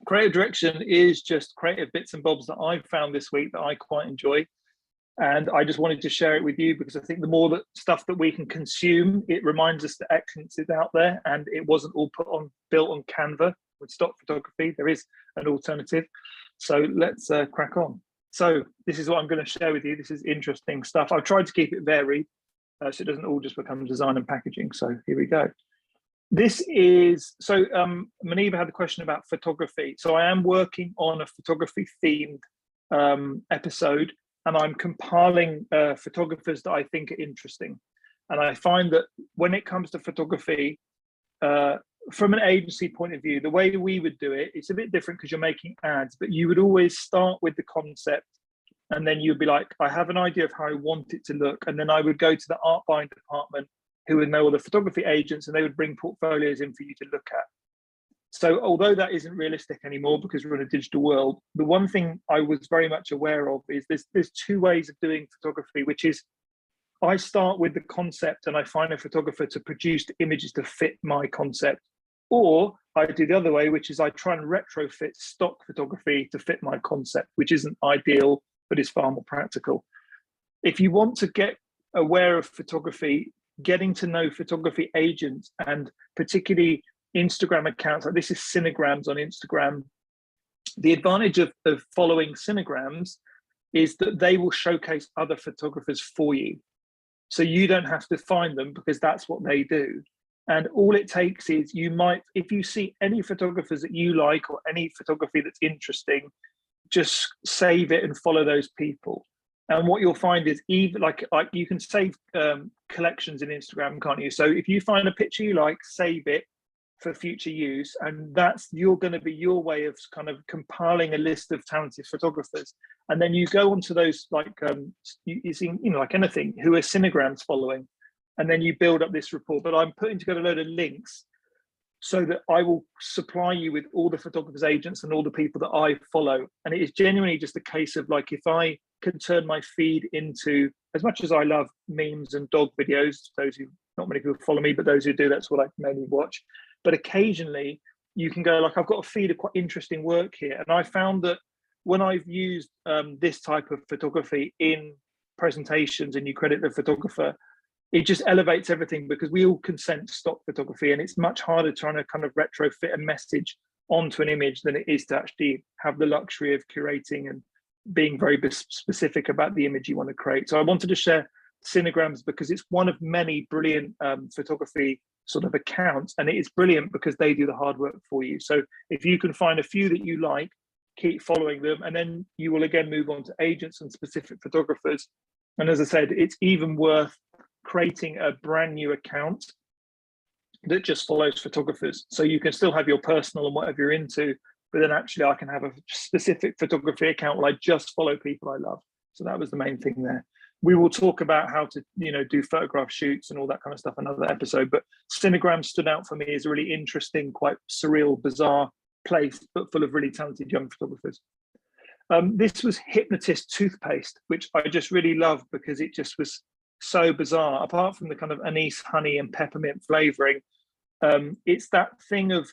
Creative direction is just creative bits and bobs that I've found this week that I quite enjoy. And I just wanted to share it with you because I think the more that stuff that we can consume, it reminds us that excellence is out there and it wasn't all built on Canva with stock photography. There is an alternative. So let's crack on. So this is what I'm going to share with you. This is interesting stuff. I've tried to keep it varied so it doesn't all just become design and packaging. So here we go. This is, so Maniba had the question about photography. So I am working on a photography themed episode, and I'm compiling photographers that I think are interesting. And I find that when it comes to photography, from an agency point of view, the way we would do it, it's a bit different because you're making ads, but you would always start with the concept. And then you'd be like, I have an idea of how I want it to look. And then I would go to the art buying department who would know all the photography agents, and they would bring portfolios in for you to look at. So although that isn't realistic anymore because we're in a digital world, the one thing I was very much aware of is there's two ways of doing photography, which is I start with the concept and I find a photographer to produce the images to fit my concept. Or I do the other way, which is I try and retrofit stock photography to fit my concept, which isn't ideal, but is far more practical. If you want to get aware of photography, getting to know photography agents and particularly Instagram accounts, like this is Cinegrams on Instagram. The advantage of following Cinegrams is that they will showcase other photographers for you. So you don't have to find them because that's what they do. And all it takes is you might, if you see any photographers that you like or any photography that's interesting, just save it and follow those people. And what you'll find is even like you can save collections in Instagram, can't you? So if you find a picture you like, save it for future use. And that's you're going to be your way of kind of compiling a list of talented photographers. And then you go onto those like you see, you know, like anything, who are Cinegrams following. And then you build up this report. But I'm putting together a load of links so that I will supply you with all the photographers agents and all the people that I follow. And it is genuinely just a case of like, if I can turn my feed into, as much as I love memes and dog videos, those who, not many people follow me, but those who do, that's what I mainly watch. But occasionally you can go like, I've got a feed of quite interesting work here. And I found that when I've used this type of photography in presentations and you credit the photographer, it just elevates everything because we all consent stock photography, and it's much harder trying to kind of retrofit a message onto an image than it is to actually have the luxury of curating and being very specific about the image you want to create. So I wanted to share Cinegrams because it's one of many brilliant photography sort of accounts, and it is brilliant because they do the hard work for you. So if you can find a few that you like, keep following them, and then you will again move on to agents and specific photographers. And as I said, it's even worth creating a brand new account that just follows photographers. So you can still have your personal and whatever you're into, but then actually I can have a specific photography account where I just follow people I love. So that was the main thing there. We will talk about how to, you know, do photograph shoots and all that kind of stuff another episode, but Cinegram stood out for me as a really interesting, quite surreal, bizarre place, but full of really talented young photographers. This was Hypnotist toothpaste, which I just really loved because it just was so bizarre. Apart from the kind of anise, honey and peppermint flavoring, it's that thing of,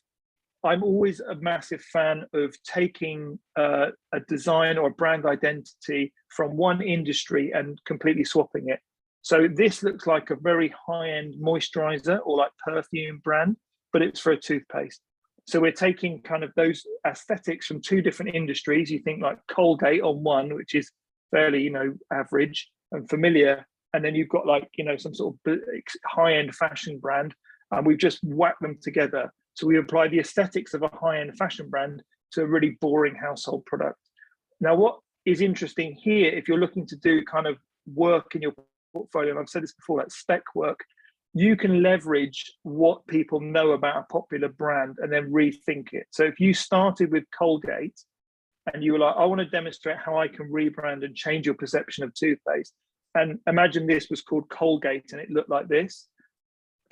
I'm always a massive fan of taking a design or a brand identity from one industry and completely swapping it. So this looks like a very high-end moisturizer or like perfume brand, but it's for a toothpaste. So we're taking kind of those aesthetics from two different industries. You think like Colgate on one, which is fairly, you know, average and familiar. And then you've got like, you know, some sort of high-end fashion brand, and we've just whacked them together. So we apply the aesthetics of a high-end fashion brand to a really boring household product. Now, what is interesting here, if you're looking to do kind of work in your portfolio, and I've said this before, like spec work, you can leverage what people know about a popular brand and then rethink it. So if you started with Colgate and you were like, I want to demonstrate how I can rebrand and change your perception of toothpaste, and imagine this was called Colgate and it looked like this,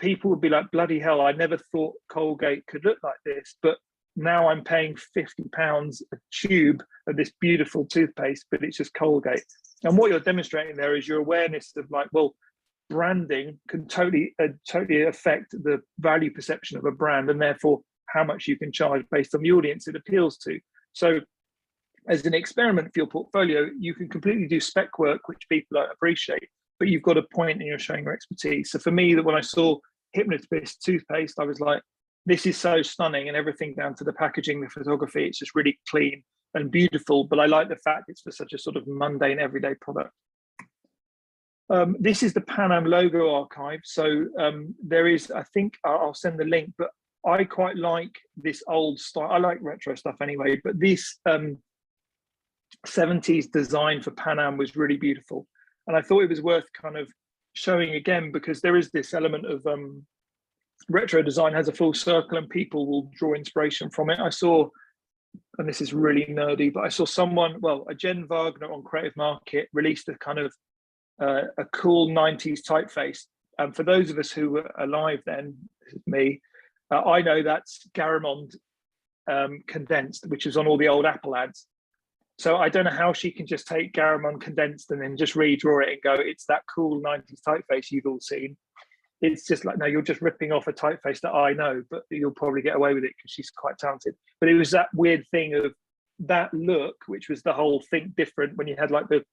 people would be like, bloody hell, I never thought Colgate could look like this, but now I'm paying £50 a tube of this beautiful toothpaste, but it's just Colgate. And what you're demonstrating there is your awareness of like, well, branding can totally affect the value perception of a brand, and therefore how much you can charge based on the audience it appeals to. So as an experiment for your portfolio, you can completely do spec work, which people don't appreciate, but you've got a point and you're showing your expertise. So for me, that when I saw Hypnotist toothpaste, I was like, this is so stunning, and everything down to the packaging, the photography, it's just really clean and beautiful. But I like the fact it's for such a sort of mundane, everyday product. This is the Pan Am logo archive. So there is, I think I'll send the link, but I quite like this old style. I like retro stuff anyway, but this 70s design for Pan Am was really beautiful. And I thought it was worth kind of showing again, because there is this element of retro design has a full circle and people will draw inspiration from it. I saw, and this is really nerdy, but I saw someone, well, a Jen Wagner on Creative Market released a kind of a cool 90s typeface. And for those of us who were alive then, this is me, I know that's Garamond condensed, which is on all the old Apple ads. So I don't know how she can just take Garamond condensed and then just redraw it and go, it's that cool 90s typeface you've all seen. It's just like, no, you're just ripping off a typeface that I know, but you'll probably get away with it because she's quite talented. But it was that weird thing of that look, which was the whole Think Different, when you had like the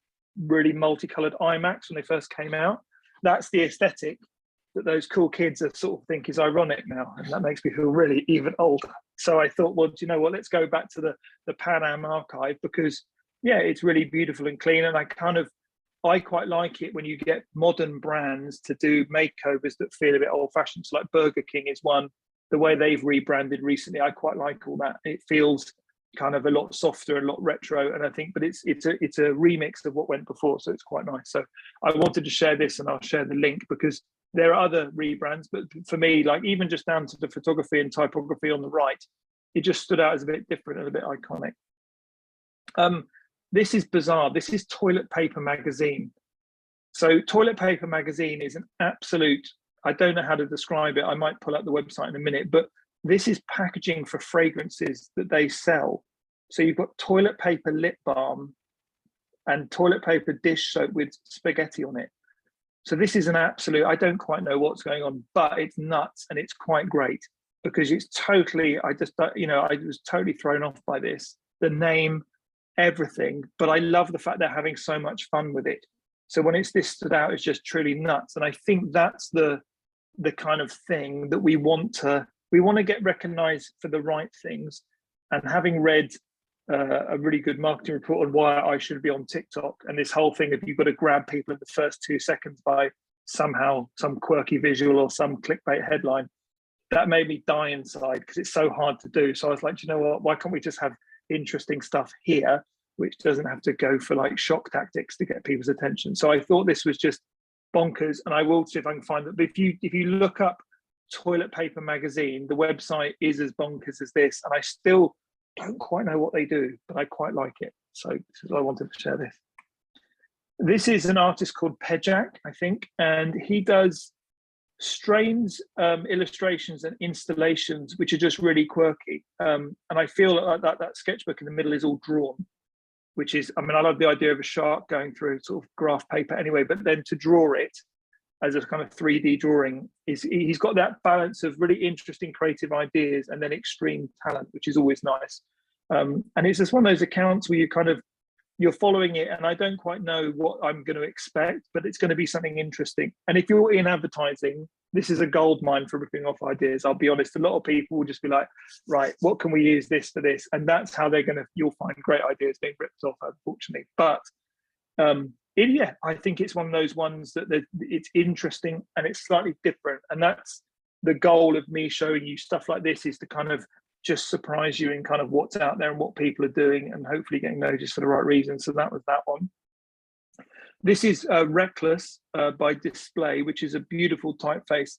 really multicolored iMacs when they first came out. That's the aesthetic that those cool kids are sort of think is ironic now, and that makes me feel really even older. So I thought, well, do you know what, let's go back to the Pan Am archive, because yeah, it's really beautiful and clean. And I quite like it when you get modern brands to do makeovers that feel a bit old fashioned. So like Burger King is one, the way they've rebranded recently, I quite like all that. It feels kind of a lot softer, a lot retro, and I think, but it's a remix of what went before, so it's quite nice. So I wanted to share this, and I'll share the link, because there are other rebrands, but for me, like even just down to the photography and typography on the right, it just stood out as a bit different and a bit iconic. This is bizarre. This is Toilet Paper Magazine. So Toilet Paper Magazine is an absolute, I don't know how to describe it. I might pull up the website in a minute, but this is packaging for fragrances that they sell. So you've got toilet paper lip balm and toilet paper dish soap with spaghetti on it. So this is an absolute, I don't quite know what's going on, but it's nuts and it's quite great, because it's totally, I was totally thrown off by this, the name, everything, but I love the fact they're having so much fun with it. So when it's this stood out, it's just truly nuts. And I think that's the kind of thing that we want to get recognized for the right things. And having read a really good marketing report on why I should be on TikTok, and this whole thing of you've got to grab people in the first 2 seconds by somehow some quirky visual or some clickbait headline, that made me die inside, because it's so hard to do. So I was like, you know what, why can't we just have interesting stuff here, which doesn't have to go for like shock tactics to get people's attention? So I thought this was just bonkers, and I will see if I can find it. But if you look up Toilet Paper Magazine, the website is as bonkers as this, and I still don't quite know what they do, but I quite like it. So this is why I wanted to share this. This is an artist called Pejak, I think, and he does strange illustrations and installations which are just really quirky. And I feel like that sketchbook in the middle is all drawn, which is, I mean, I love the idea of a shark going through sort of graph paper anyway, but then to draw it as a kind of 3D drawing, he's got that balance of really interesting creative ideas and then extreme talent, which is always nice. And it's just one of those accounts where you're following it, and I don't quite know what I'm going to expect, but it's going to be something interesting. And if you're in advertising, this is a gold mine for ripping off ideas. I'll be honest, a lot of people will just be like, right, what can we use this for this? And that's how you'll find great ideas being ripped off, unfortunately. But yeah, I think it's one of those ones that it's interesting and it's slightly different. And that's the goal of me showing you stuff like this, is to kind of just surprise you in kind of what's out there and what people are doing, and hopefully getting noticed for the right reasons. So that was that one. This is Reckless by Display, which is a beautiful typeface.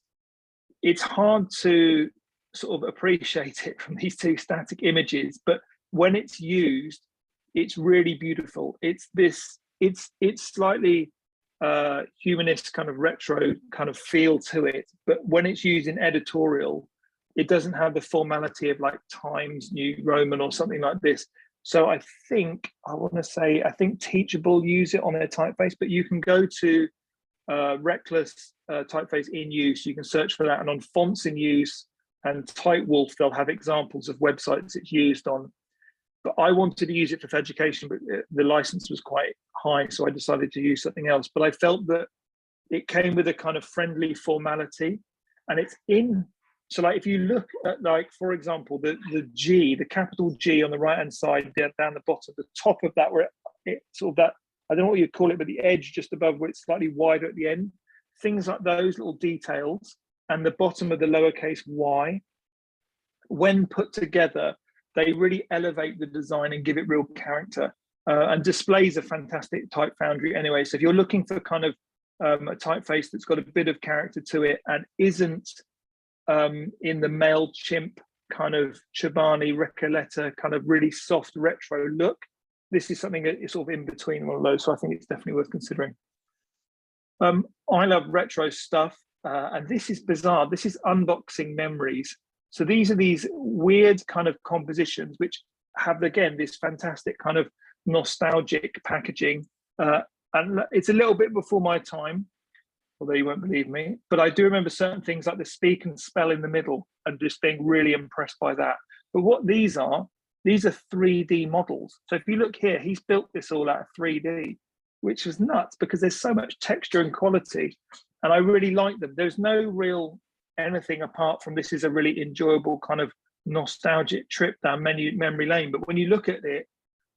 It's hard to sort of appreciate it from these two static images, but when it's used, it's really beautiful. It's slightly humanist kind of retro kind of feel to it, but when it's used in editorial, it doesn't have the formality of like Times New Roman or something like this. So I think Teachable use it on their typeface, but you can go to Reckless typeface in use. You can search for that, and on fonts in use and Tight Wolf, they'll have examples of websites it's used on. But I wanted to use it for education, but the license was quite high, so I decided to use something else. But I felt that it came with a kind of friendly formality, and it's in. So, like, if you look at, like, for example, the G, the capital G on the right hand side, down the bottom, the top of that, where it sort of that, I don't know what you'd call it, but the edge just above where it's slightly wider at the end, things like those little details, and the bottom of the lowercase y, when put together, they really elevate the design and give it real character. And displays a fantastic type foundry anyway. So if you're looking for kind of a typeface that's got a bit of character to it and isn't in the MailChimp kind of Chobani Recoleta kind of really soft retro look, this is something that is sort of in between all of those. So I think it's definitely worth considering. I love retro stuff, and this is bizarre. This is Unboxing Memories. So these are these weird kind of compositions which have, again, this fantastic kind of nostalgic packaging. And it's a little bit before my time, although you won't believe me, but I do remember certain things like the speak and spell in the middle and just being really impressed by that. But what these are 3D models. So if you look here, he's built this all out of 3D, which is nuts because there's so much texture and quality. And I really like them. There's no real anything apart from this is a really enjoyable kind of nostalgic trip down memory lane. But when you look at it,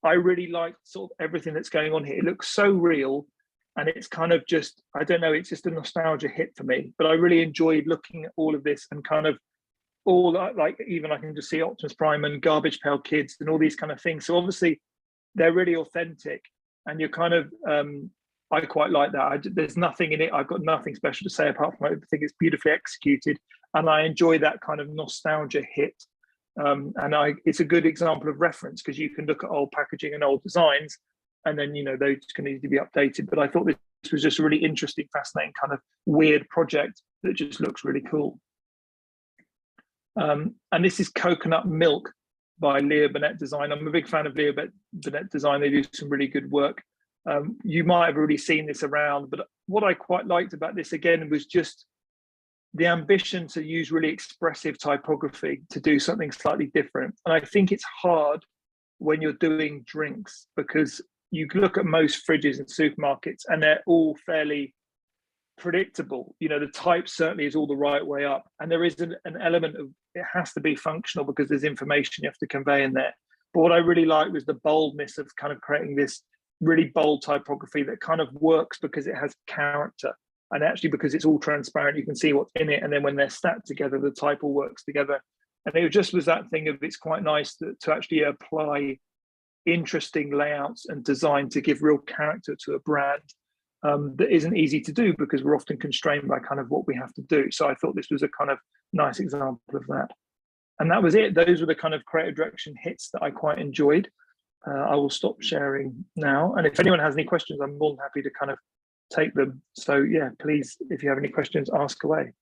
I really like sort of everything that's going on here. It looks so real, and it's kind of just, I don't know, it's just a nostalgia hit for me. But I really enjoyed looking at all of this and kind of all, like, even I can just see Optimus Prime and Garbage Pail Kids and all these kind of things. So obviously they're really authentic, and you're kind of, I quite like that. There's nothing in it. I've got nothing special to say apart from I think it's beautifully executed, and I enjoy that kind of nostalgia hit. And it's a good example of reference because you can look at old packaging and old designs, and then, you know, those can need to be updated. But I thought this was just a really interesting, fascinating kind of weird project that just looks really cool. And this is Coconut Milk by Leo Burnett Design. I'm a big fan of Leo Burnett Design. They do some really good work. You might have already seen this around, but what I quite liked about this, again, was just the ambition to use really expressive typography to do something slightly different. And I think it's hard when you're doing drinks because you look at most fridges in supermarkets and they're all fairly predictable. You know, the type certainly is all the right way up, and there is an element of it has to be functional because there's information you have to convey in there. But what I really liked was the boldness of kind of creating this really bold typography that kind of works because it has character, and actually because it's all transparent, you can see what's in it, and then when they're stacked together, the type all works together. And it just was that thing of it's quite nice to actually apply interesting layouts and design to give real character to a brand that isn't easy to do because we're often constrained by kind of what we have to do. So I thought this was a kind of nice example of that. And that was it. Those were the kind of creative direction hits that I quite enjoyed. I will stop sharing now. And if anyone has any questions, I'm more than happy to kind of take them. So yeah, please, if you have any questions, ask away.